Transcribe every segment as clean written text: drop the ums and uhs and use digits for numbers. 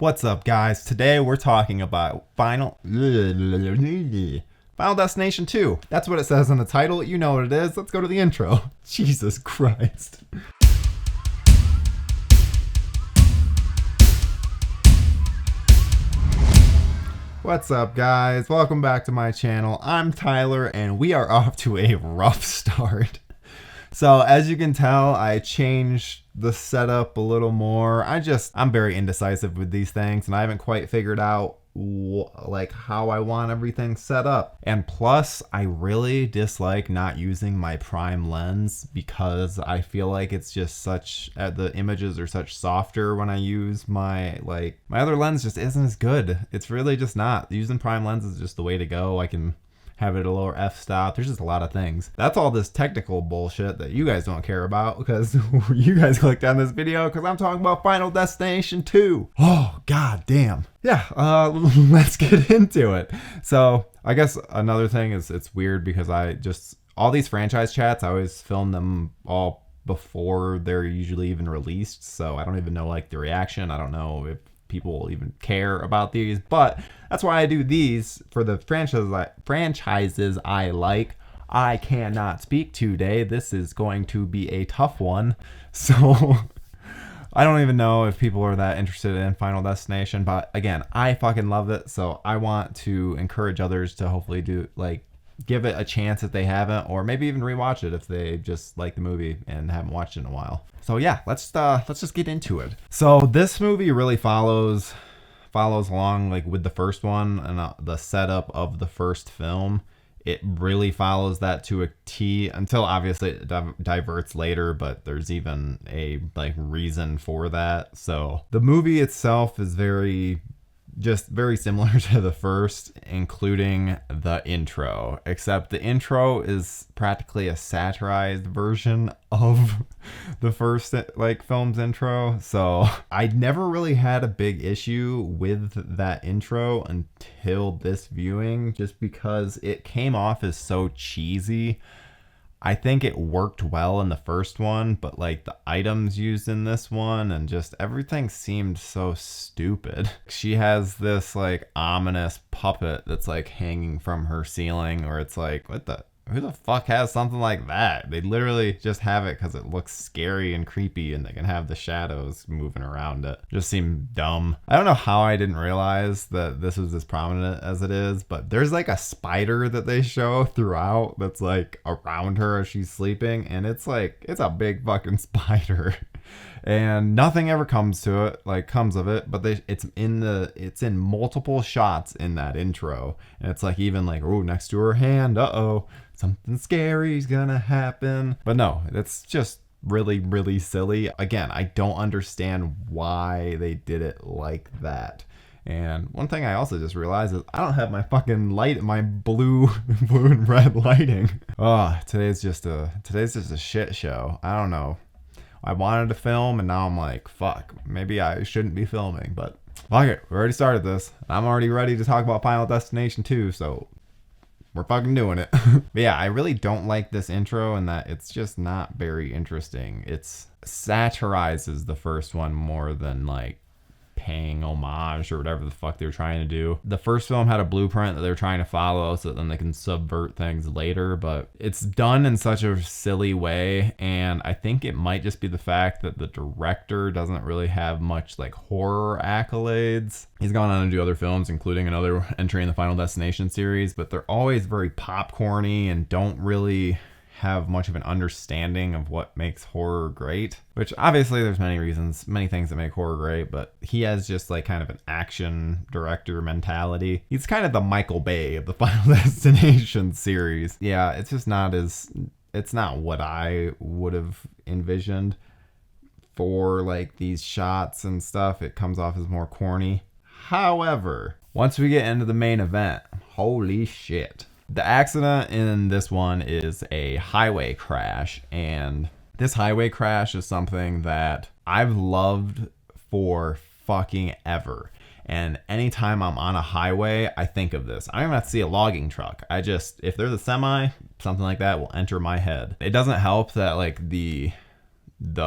What's up, guys? Today we're talking about Final Destination 2. That's what it says in the title. You know what it is. Let's go to the intro. Jesus Christ. What's up, guys? Welcome back to my channel. I'm Tyler, and we are off to a rough start. So as you can tell, I changed the setup a little more. I'm very indecisive with these things, and I haven't quite figured out how I want everything set up. And plus, I really dislike not using my prime lens because I feel like it's just the images are such softer when I use my other lens just isn't as good. It's really just not. Using prime lens is just the way to go. I can have it at a lower f-stop. There's just a lot of things. That's all this technical bullshit that you guys don't care about because you guys clicked on this video because I'm talking about Final Destination 2. Oh, god damn. Yeah, let's get into it. So I guess another thing is it's weird because all these franchise chats, I always film them all before they're usually even released. So I don't even know the reaction. I don't know if people even care about these, but that's why I do these for the franchises I like. I cannot speak today. This is going to be a tough one. So I don't even know if people are that interested in Final Destination, but again, I fucking love it. So I want to encourage others to hopefully give it a chance if they haven't, or maybe even rewatch it if they just like the movie and haven't watched it in a while. So yeah, let's just get into it. So this movie really follows along with the first one and the setup of the first film. It really follows that to a T until obviously it diverts later, but there's even a reason for that. So the movie itself is very similar to the first, including the intro, except the intro is practically a satirized version of the first film's intro. So I never really had a big issue with that intro until this viewing, just because it came off as so cheesy. I think it worked well in the first one, but the items used in this one and just everything seemed so stupid. She has this ominous puppet that's hanging from her ceiling, or it's who the fuck has something like that? They literally just have it because it looks scary and creepy and they can have the shadows moving around it. Just seemed dumb. I don't know how I didn't realize that this was as prominent as it is, but there's a spider that they show throughout that's around her as she's sleeping, and it's a big fucking spider. And nothing ever comes of it, but it's in multiple shots in that intro, and it's even oh, next to her hand, something scary's gonna happen. But no, it's just really, really silly. Again, I don't understand why they did it like that. And one thing I also just realized is I don't have my fucking my blue and red lighting. Oh, today's just a shit show. I don't know. I wanted to film, and now I'm fuck, maybe I shouldn't be filming, but fuck it, we already started this. I'm already ready to talk about Final Destination 2, so we're fucking doing it. But yeah, I really don't like this intro in that it's just not very interesting. It satirizes the first one more than paying homage or whatever the fuck they were trying to do. The first film had a blueprint that they were trying to follow so that then they can subvert things later, but it's done in such a silly way, and I think it might just be the fact that the director doesn't really have much horror accolades. He's gone on to do other films, including another entry in the Final Destination series, but they're always very popcorny and don't really have much of an understanding of what makes horror great, which obviously there's many things that make horror great, but he has just kind of an action director mentality. He's kind of the Michael Bay of the Final Destination series. Yeah, it's just it's not what I would have envisioned for these shots and stuff. It comes off as more corny. However, once we get into the main event, holy shit. The accident in this one is a highway crash, and this highway crash is something that I've loved for fucking ever. And anytime I'm on a highway, I think of this. I don't even have to see a logging truck. If there's a semi, something like that will enter my head. It doesn't help that the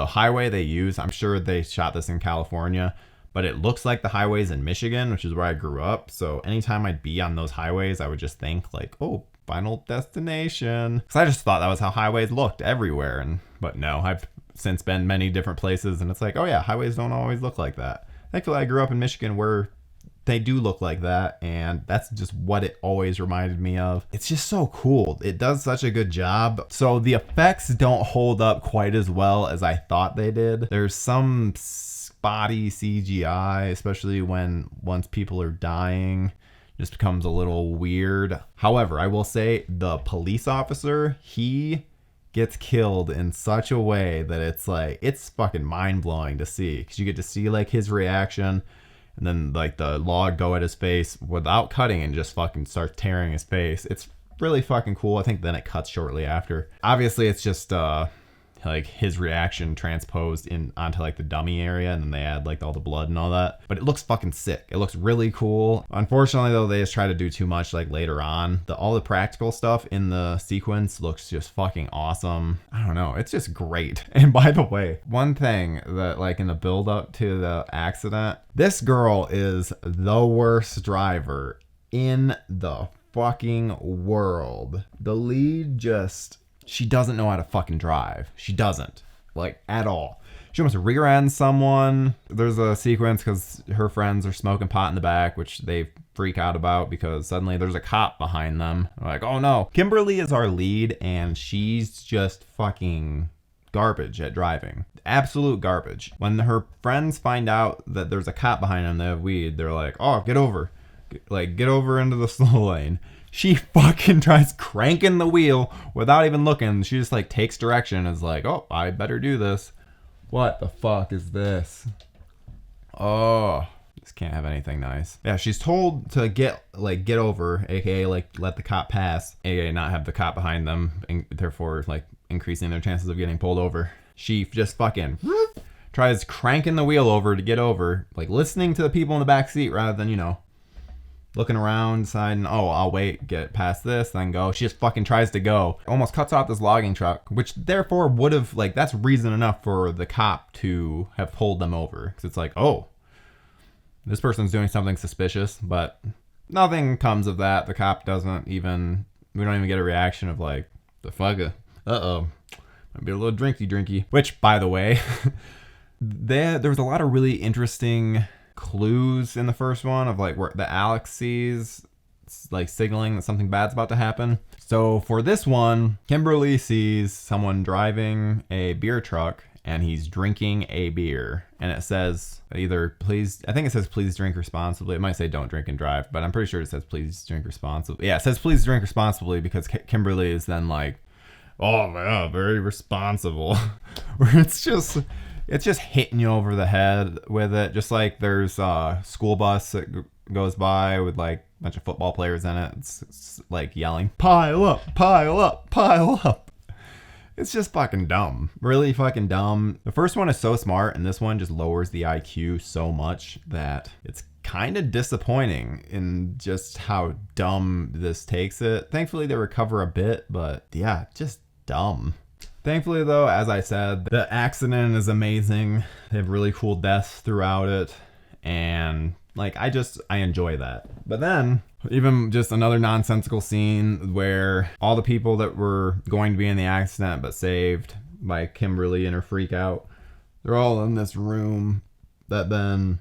highway they use, I'm sure they shot this in California, but it looks like the highways in Michigan, which is where I grew up. So anytime I'd be on those highways, I would just think like, oh, Final Destination. Because I just thought that was how highways looked everywhere. But no, I've since been many different places, and it's like, oh yeah, highways don't always look like that. Thankfully, I grew up in Michigan where they do look like that, and that's just what it always reminded me of. It's just so cool. It does such a good job. So the effects don't hold up quite as well as I thought they did. There's some spotty CGI, especially once people are dying. Just becomes a little weird. However, I will say the police officer, he gets killed in such a way that it's like, it's fucking mind-blowing to see, because you get to see like his reaction, and then like the log go at his face without cutting and just fucking starts tearing his face. It's really fucking cool. I think then it cuts shortly after. Obviously it's just like his reaction transposed in onto like the dummy area, and then they add like all the blood and all that. But it looks fucking sick. It looks really cool. Unfortunately though, they just try to do too much like later on. All the practical stuff in the sequence looks just fucking awesome. I don't know, it's just great. And by the way, one thing that like in the build up to the accident, this girl is the worst driver in the fucking world. The lead just, she doesn't know how to fucking drive. She doesn't, like, at all. She almost rear ends someone. There's a sequence because her friends are smoking pot in the back, which they freak out about because suddenly there's a cop behind them. They're like, oh no. Kimberly is our lead, and she's just fucking garbage at driving. Absolute garbage. When her friends find out that there's a cop behind them, they have weed, they're like, oh, get over. Like, get over into the slow lane. She fucking tries cranking the wheel without even looking. She just like takes direction and is like, oh, I better do this. What the fuck is this? Oh, this can't have anything nice. Yeah, she's told to get over, aka like let the cop pass, aka not have the cop behind them, and therefore like increasing their chances of getting pulled over. She just fucking tries cranking the wheel over to get over, like listening to the people in the back seat rather than, you know, looking around, deciding, oh, I'll wait, get past this, then go. She just fucking tries to go. Almost cuts off this logging truck, which therefore would have, like, that's reason enough for the cop to have pulled them over. Because it's like, oh, this person's doing something suspicious, but nothing comes of that. The cop doesn't even, we don't even get a reaction of like, the fuck, uh-oh, might be a little drinky. Which, by the way, there was a lot of really interesting clues in the first one of like where the Alex sees like signaling that something bad's about to happen. So for this one, Kimberly sees someone driving a beer truck and he's drinking a beer, and it says either please, I think it says please drink responsibly. It might say don't drink and drive, but I'm pretty sure it says please drink responsibly. Yeah, it says please drink responsibly because Kimberly is then like, oh yeah, very responsible. Where it's just hitting you over the head with it. Just like there's a school bus that goes by with like a bunch of football players in it. It's like yelling, pile up, pile up, pile up. It's just fucking dumb. Really fucking dumb. The first one is so smart, and this one just lowers the IQ so much that it's kind of disappointing in just how dumb this takes it. Thankfully, they recover a bit, but yeah, just dumb. Thankfully, though, as I said, the accident is amazing. They have really cool deaths throughout it, and like I enjoy that. But then, even just another nonsensical scene where all the people that were going to be in the accident but saved by Kimberly and her freak out, they're all in this room that then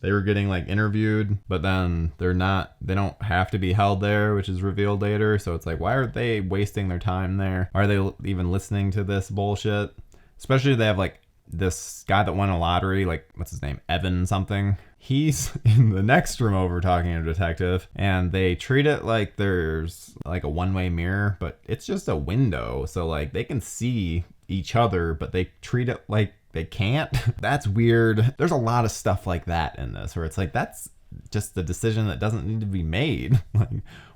they were getting like interviewed, but then they don't have to be held there, which is revealed later. So it's like, why are they wasting their time there? Are they even listening to this bullshit? Especially they have like this guy that won a lottery, like what's his name? Evan something. He's in the next room over talking to a detective, and they treat it like there's like a one-way mirror, but it's just a window. So like they can see each other, but they treat it like they can't. That's weird. There's a lot of stuff like that in this where it's like, that's just the decision that doesn't need to be made. Like,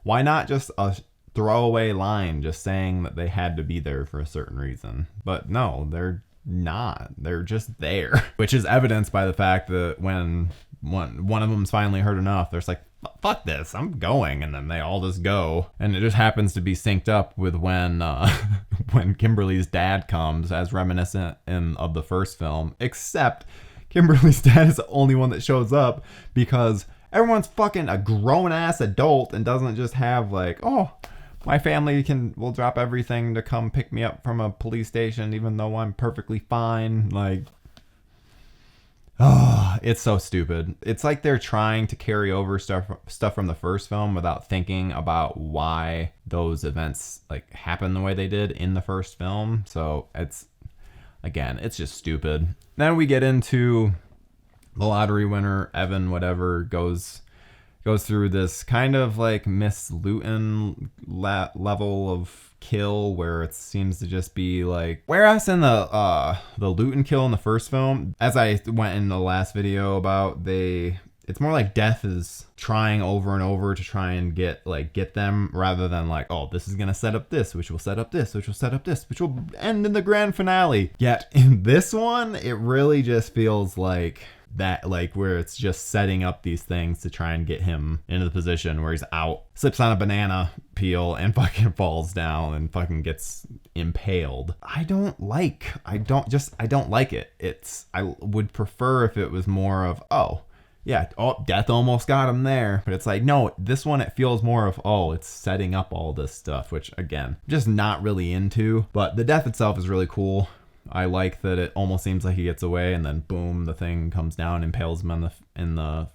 why not just a throwaway line just saying that they had to be there for a certain reason? But no, they're not. They're just there, which is evidenced by the fact that when one of them's finally heard enough, there's like, fuck this, I'm going, and then they all just go, and it just happens to be synced up with when Kimberly's dad comes, as reminiscent of the first film, except Kimberly's dad is the only one that shows up because everyone's fucking a grown-ass adult and doesn't just have like, oh, my family will drop everything to come pick me up from a police station even though I'm perfectly fine. Like, oh, it's so stupid. It's like they're trying to carry over stuff from the first film without thinking about why those events like happen the way they did in the first film. So it's just stupid. Then we get into the lottery winner, Evan, whatever, goes through this kind of like Miss Luton level of kill where it seems to just be like, whereas in the Luton kill in the first film, as I went in the last video about, it's more like Death is trying over and over to try and get them, rather than like, oh, this is gonna set up this, which will set up this, which will set up this, which will end in the grand finale. Yet in this one, it really just feels like that, like where it's just setting up these things to try and get him into the position where he's out, slips on a banana peel and fucking falls down and fucking gets impaled. I don't like it. I would prefer if it was more of, oh yeah, oh, Death almost got him there. But it's like, no, this one, it feels more of, oh, it's setting up all this stuff, which again, just not really into. But the death itself is really cool. I like that it almost seems like he gets away and then boom, the thing comes down and impales him in the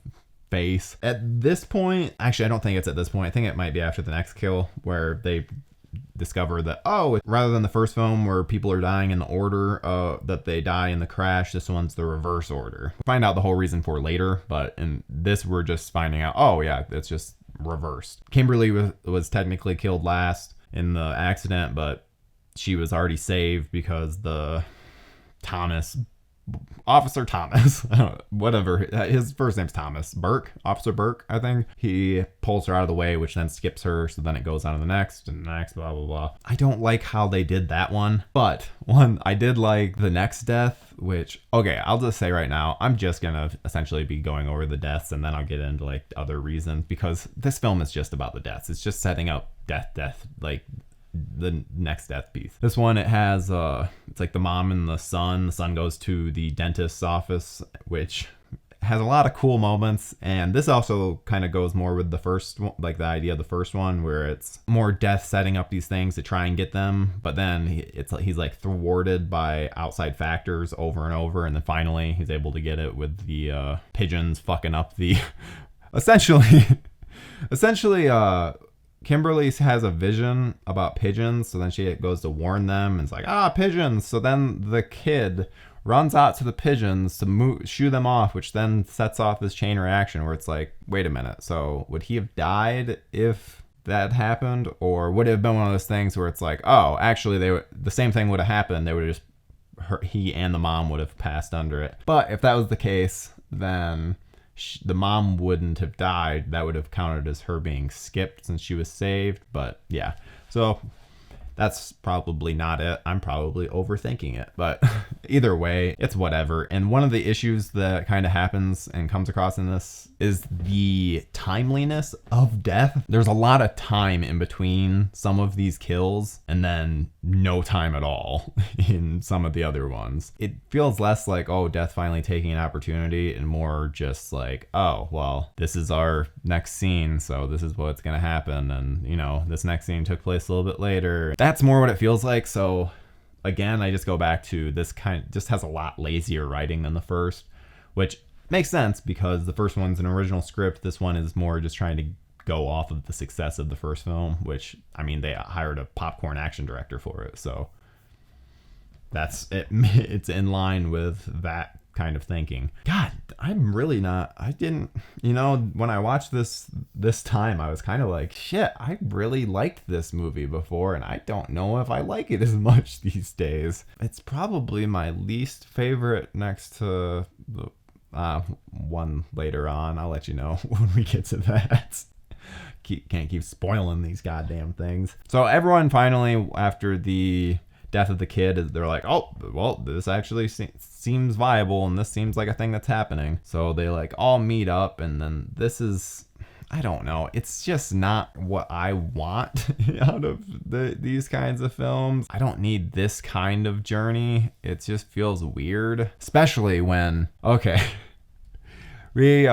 face. At this point, actually, I don't think it's at this point. I think it might be after the next kill where they discover that, oh, rather than the first film where people are dying in the order that they die in the crash, this one's the reverse order. Find out the whole reason for later, but in this we're just finding out, oh yeah, it's just reversed. Kimberly was technically killed last in the accident, but she was already saved because Officer Thomas, whatever, his first name's Thomas, Officer Burke, I think. He pulls her out of the way, which then skips her, so then it goes on to the next, and the next, blah, blah, blah. I don't like how they did that one, but I did like the next death, which, okay, I'll just say right now, I'm just gonna essentially be going over the deaths, and then I'll get into, like, other reasons, because this film is just about the deaths. It's just setting up death, like, the next death piece. This one, it has it's like the mom and the son goes to the dentist's office, which has a lot of cool moments, and this also kind of goes more with the first one, like the idea of the first one, where it's more Death setting up these things to try and get them, but then he's like thwarted by outside factors over and over, and then finally he's able to get it with the pigeons fucking up the essentially Kimberly has a vision about pigeons, so then she goes to warn them, and it's like, pigeons. So then the kid runs out to the pigeons to shoo them off, which then sets off this chain reaction where it's like, wait a minute, so would he have died if that happened? Or would it have been one of those things where it's like, oh, actually the same thing would have happened, they would have just, he and the mom would have passed under it. But if that was the case, then the mom wouldn't have died. That would have counted as her being skipped since she was saved. But yeah, so that's probably not it. I'm probably overthinking it, but either way, it's whatever. And one of the issues that kind of happens and comes across in this is the timeliness of death. There's a lot of time in between some of these kills and then no time at all in some of the other ones. It feels less like, oh, Death finally taking an opportunity, and more just like, oh, well, this is our next scene, so this is what's gonna happen, and you know, this next scene took place a little bit later. That's more what it feels like. So again, I just go back to this just has a lot lazier writing than the first, which makes sense because the first one's an original script. This one is more just trying to go off of the success of the first film, which, I mean, they hired a popcorn action director for it, so that's it. It's in line with that kind of thinking. God, I'm really not, I didn't, you know, when I watched this time, I was kind of like, shit, I really liked this movie before, and I don't know if I like it as much these days. It's probably my least favorite next to the one later on. I'll let you know when we get to that. Can't keep spoiling these goddamn things. So everyone finally, after the death of the kid, they're like, oh, well, this actually seems viable, and this seems like a thing that's happening. So they like all meet up, and then this is, I don't know. It's just not what I want out of these kinds of films. I don't need this kind of journey. It just feels weird, especially when, okay, we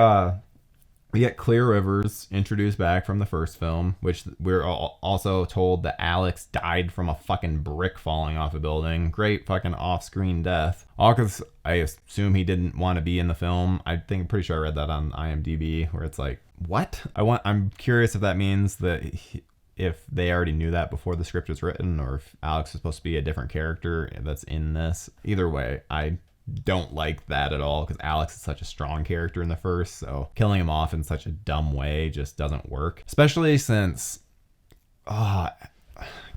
get Clear Rivers introduced back from the first film, which we're also told that Alex died from a fucking brick falling off a building. Great fucking off-screen death. All because I assume he didn't want to be in the film. Pretty sure I read that on IMDb, where it's like, what? I'm curious if that means that if they already knew that before the script was written, or if Alex is supposed to be a different character that's in this. Either way, I don't like that at all, because Alex is such a strong character in the first, so killing him off in such a dumb way just doesn't work. Especially since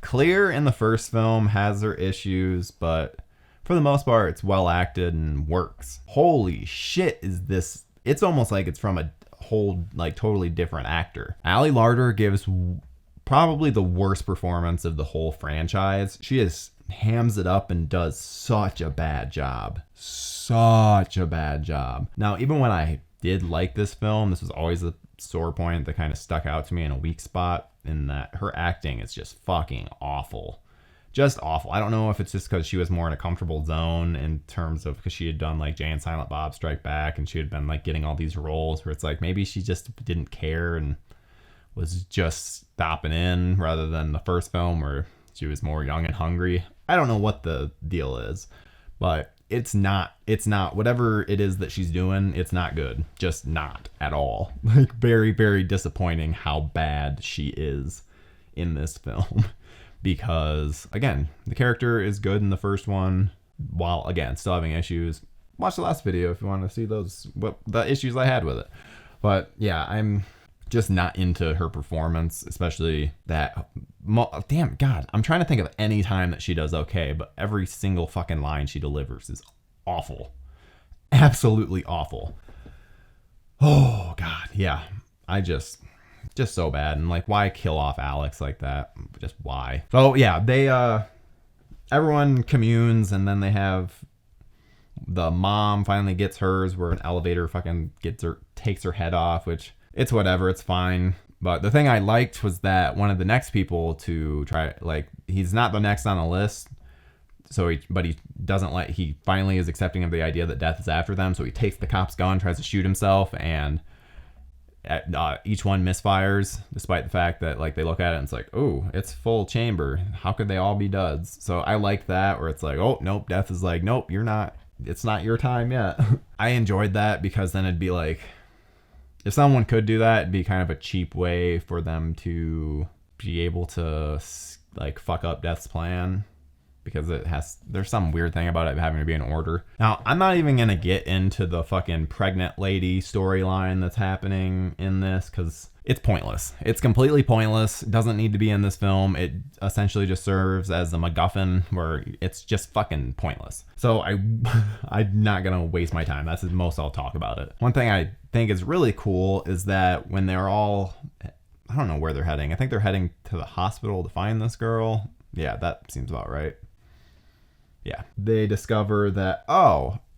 Clear in the first film has their issues, but for the most part it's well acted and works. Holy shit, is this, it's almost like it's from a whole like totally different actor. Ali Larter gives probably the worst performance of the whole franchise. She is hams it up and does such a bad job. Such a bad job. Now, even when I did like this film, this was always a sore point that kind of stuck out to me in a weak spot, in that her acting is just fucking awful. Just awful. I don't know if it's just because she was more in a comfortable zone in terms of, because she had done like Jay and Silent Bob Strike Back, and she had been like getting all these roles where it's like maybe she just didn't care and was just stopping in, rather than the first film where she was more young and hungry. I don't know what the deal is, but it's not whatever it is that she's doing, it's not good. Just not at all. Like, very, very disappointing how bad she is in this film. Because, again, the character is good in the first one, while, again, still having issues. Watch the last video if you want to see the issues I had with it. But, yeah, I'm just not into her performance, especially that. Damn, God, I'm trying to think of any time that she does okay, but every single fucking line she delivers is awful. Absolutely awful. Oh, God, yeah. I just so bad. And like, why kill off Alex like that? Just why? So yeah, they everyone communes, and then they have the mom finally gets hers, where an elevator fucking takes her head off, which it's whatever, it's fine. But the thing I liked was that one of the next people to try, like, he's not the next on the list, so he finally is accepting of the idea that death is after them, so he takes the cop's gun, tries to shoot himself, and each one misfires, despite the fact that like they look at it and it's like, oh, it's full chamber, how could they all be duds? So I like that, where it's like, oh nope, death is like, nope, it's not your time yet. I enjoyed that, because then it'd be like, if someone could do that, it'd be kind of a cheap way for them to be able to like fuck up Death's plan, because there's some weird thing about it having to be in order. Now, I'm not even gonna get into the fucking pregnant lady storyline that's happening in this, because it's pointless. It's completely pointless. It doesn't need to be in this film. It essentially just serves as a MacGuffin, where it's just fucking pointless. So I'm not gonna waste my time. That's the most I'll talk about it. One thing I think is really cool is that when they're all, I don't know where they're heading. I think they're heading to the hospital to find this girl. Yeah, that seems about right. Yeah. They discover that,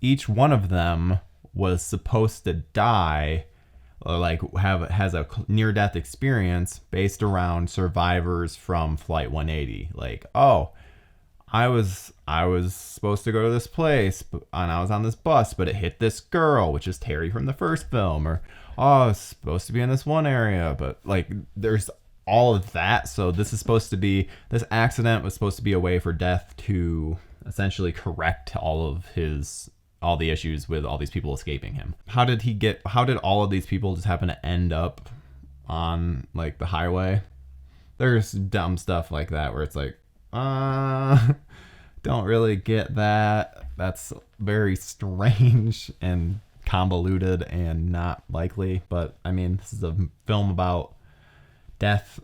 each one of them was supposed to die, or like has a near-death experience based around survivors from Flight 180. Like, I was supposed to go to this place, and I was on this bus, but it hit this girl, which is Terry from the first film. Or, I was supposed to be in this one area, but like, there's all of that. So this accident was supposed to be a way for Death to essentially correct all the issues with all these people escaping him. How did all of these people just happen to end up on like the highway? There's dumb stuff like that where it's like, don't really get that. That's very strange and convoluted and not likely. But I mean, this is a film about death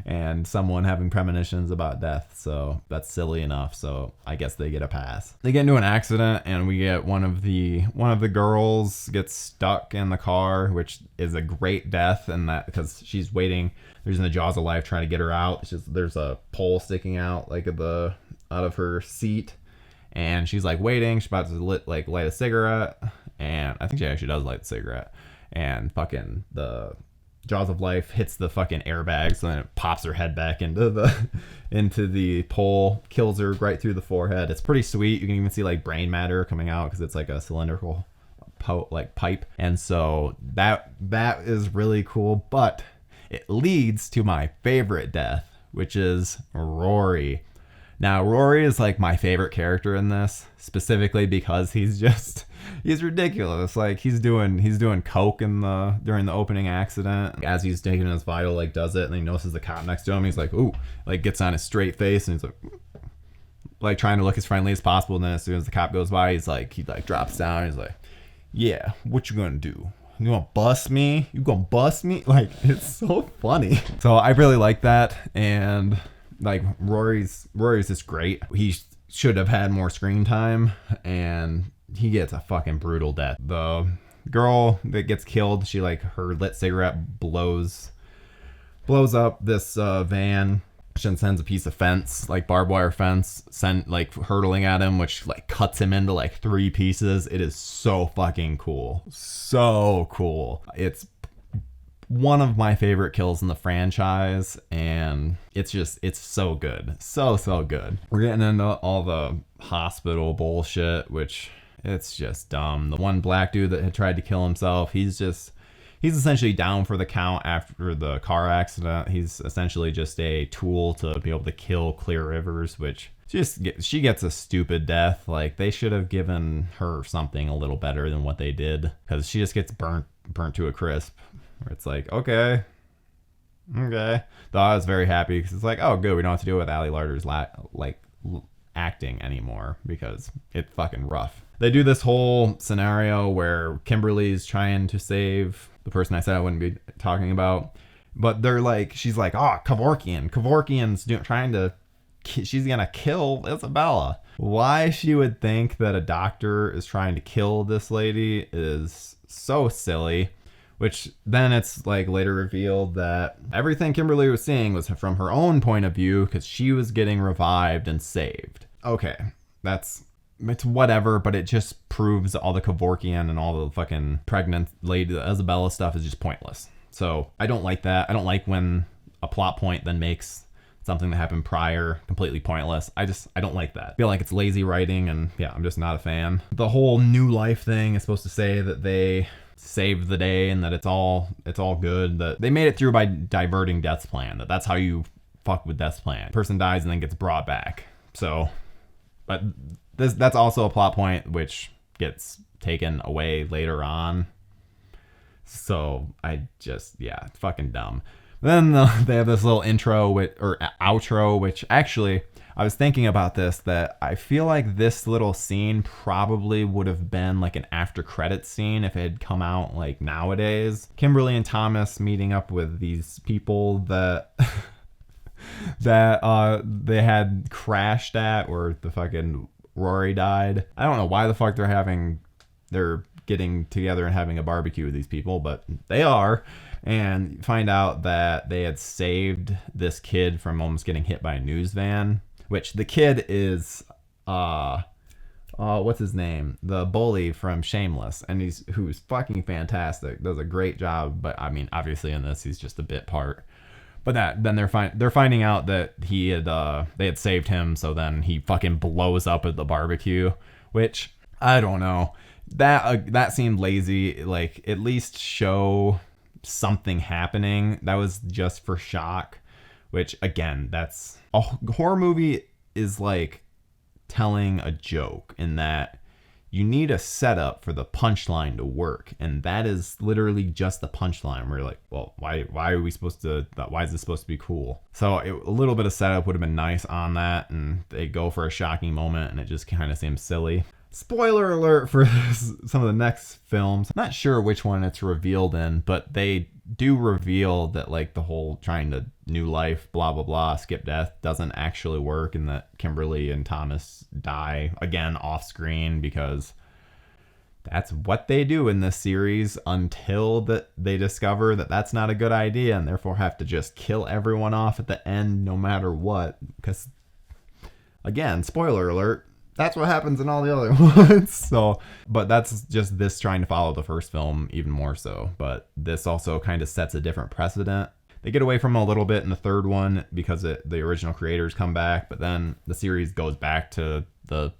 and someone having premonitions about death, so that's silly enough. So I guess they get a pass. They get into an accident, and we get one of the girls gets stuck in the car, which is a great death, and that because she's waiting, there's in the jaws of life trying to get her out. There's a pole sticking out like out of her seat, and she's like waiting. She's about to light a cigarette, and I think she actually does light the cigarette. and fucking the Jaws of Life hits the fucking airbags, and then it pops her head back into the pole, kills her right through the forehead. It's pretty sweet. You can even see like brain matter coming out because it's like a cylindrical pipe, and so that is really cool. But it leads to my favorite death, which is Rory. Now, Rory is like my favorite character in this, specifically because he's ridiculous. Like he's doing coke during the opening accident. As he's taking his vital, like does it, and he notices the cop next to him. He's like, ooh, like gets on his straight face, and he's like trying to look as friendly as possible. And then as soon as the cop goes by, he drops down. He's like, yeah, what you gonna do? You gonna bust me? You gonna bust me? Like, it's so funny. So I really like that, and like Rory's just great. He should have had more screen time, and he gets a fucking brutal death. The girl that gets killed, she like her lit cigarette blows up this van. She sends a piece of fence, like barbed wire fence, hurtling at him, which like cuts him into like 3 pieces. It is so fucking cool. So cool. It's one of my favorite kills in the franchise, and it's so good. So good. We're getting into all the hospital bullshit, which it's just dumb. The one black dude that had tried to kill himself, he's essentially down for the count after the car accident. He's essentially just a tool to be able to kill Clear Rivers, which she gets a stupid death. Like they should have given her something a little better than what they did, because she just gets burnt to a crisp. Where it's like, okay. Though I was very happy because it's like, oh, good, we don't have to deal with Ali Larter's acting anymore, because it's fucking rough. They do this whole scenario where Kimberly's trying to save the person I said I wouldn't be talking about, but she's like, oh, Kevorkian's she's gonna kill Isabella. Why she would think that a doctor is trying to kill this lady is so silly. Which then it's like later revealed that everything Kimberly was seeing was from her own point of view, because she was getting revived and saved. Okay, it's whatever, but it just proves all the Kevorkian and all the fucking pregnant lady Isabella stuff is just pointless. So I don't like that. I don't like when a plot point then makes something that happened prior completely pointless. I don't like that. I feel like it's lazy writing, and yeah, I'm just not a fan. The whole new life thing is supposed to say that they saved the day and that it's all good, that they made it through by diverting Death's plan, that's how you fuck with Death's plan. Person dies and then gets brought back. So, but that's also a plot point which gets taken away later on. So it's fucking dumb. Then they have this little outro, which actually, I was thinking about this, that I feel like this little scene probably would have been like an after credits scene if it had come out like nowadays. Kimberly and Thomas meeting up with these people that they had crashed at, where the fucking Rory died. I don't know why the fuck they're getting together and having a barbecue with these people, but they are. And find out that they had saved this kid from almost getting hit by a news van. Which the kid is, what's his name? The bully from Shameless, and who's fucking fantastic, does a great job. But I mean, obviously in this he's just a bit part. But then they're finding out that they had saved him, so then he fucking blows up at the barbecue. Which I don't know, that seemed lazy. Like, at least show something happening. That was just for shock. Which, again, that's a horror movie is like telling a joke, in that you need a setup for the punchline to work, and that is literally just the punchline. Where you're like, well, why is this supposed to be cool? So a little bit of setup would have been nice on that, and they go for a shocking moment, and it just kind of seems silly. Spoiler alert for some of the next films. I'm not sure which one it's revealed in, but they do reveal that like the whole trying to new life, blah, blah, blah, skip death doesn't actually work, and that Kimberly and Thomas die again off screen, because that's what they do in this series until that they discover that that's not a good idea, and therefore have to just kill everyone off at the end no matter what. Because, again, spoiler alert, that's what happens in all the other ones. So, but that's just this trying to follow the first film even more so. But this also kind of sets a different precedent. They get away from it a little bit in the third one because the original creators come back, but then the series goes back to the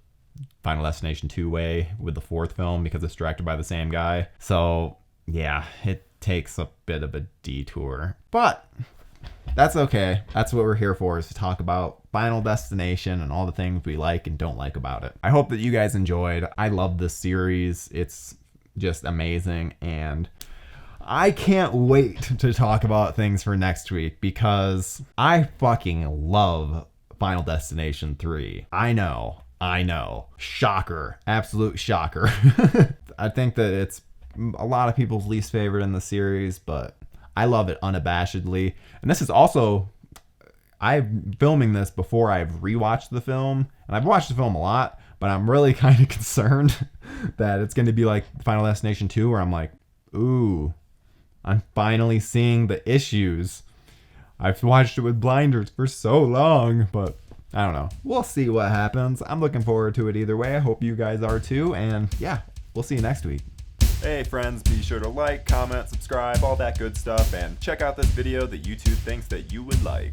Final Destination 2 way with the fourth film because it's directed by the same guy. So yeah, it takes a bit of a detour, but that's okay. That's what we're here for, is to talk about Final Destination and all the things we like and don't like about it. I hope that you guys enjoyed. I love this series. It's just amazing, and I can't wait to talk about things for next week because I fucking love Final Destination 3. I know. Shocker. Absolute shocker. I think that it's a lot of people's least favorite in the series, but I love it unabashedly. And this is also, I'm filming this before I've rewatched the film, and I've watched the film a lot, but I'm really kind of concerned that it's going to be like Final Destination 2, where I'm like, ooh, I'm finally seeing the issues. I've watched it with blinders for so long, but I don't know. We'll see what happens. I'm looking forward to it either way. I hope you guys are too. And yeah, we'll see you next week. Hey friends, be sure to like, comment, subscribe, all that good stuff, and check out this video that YouTube thinks that you would like.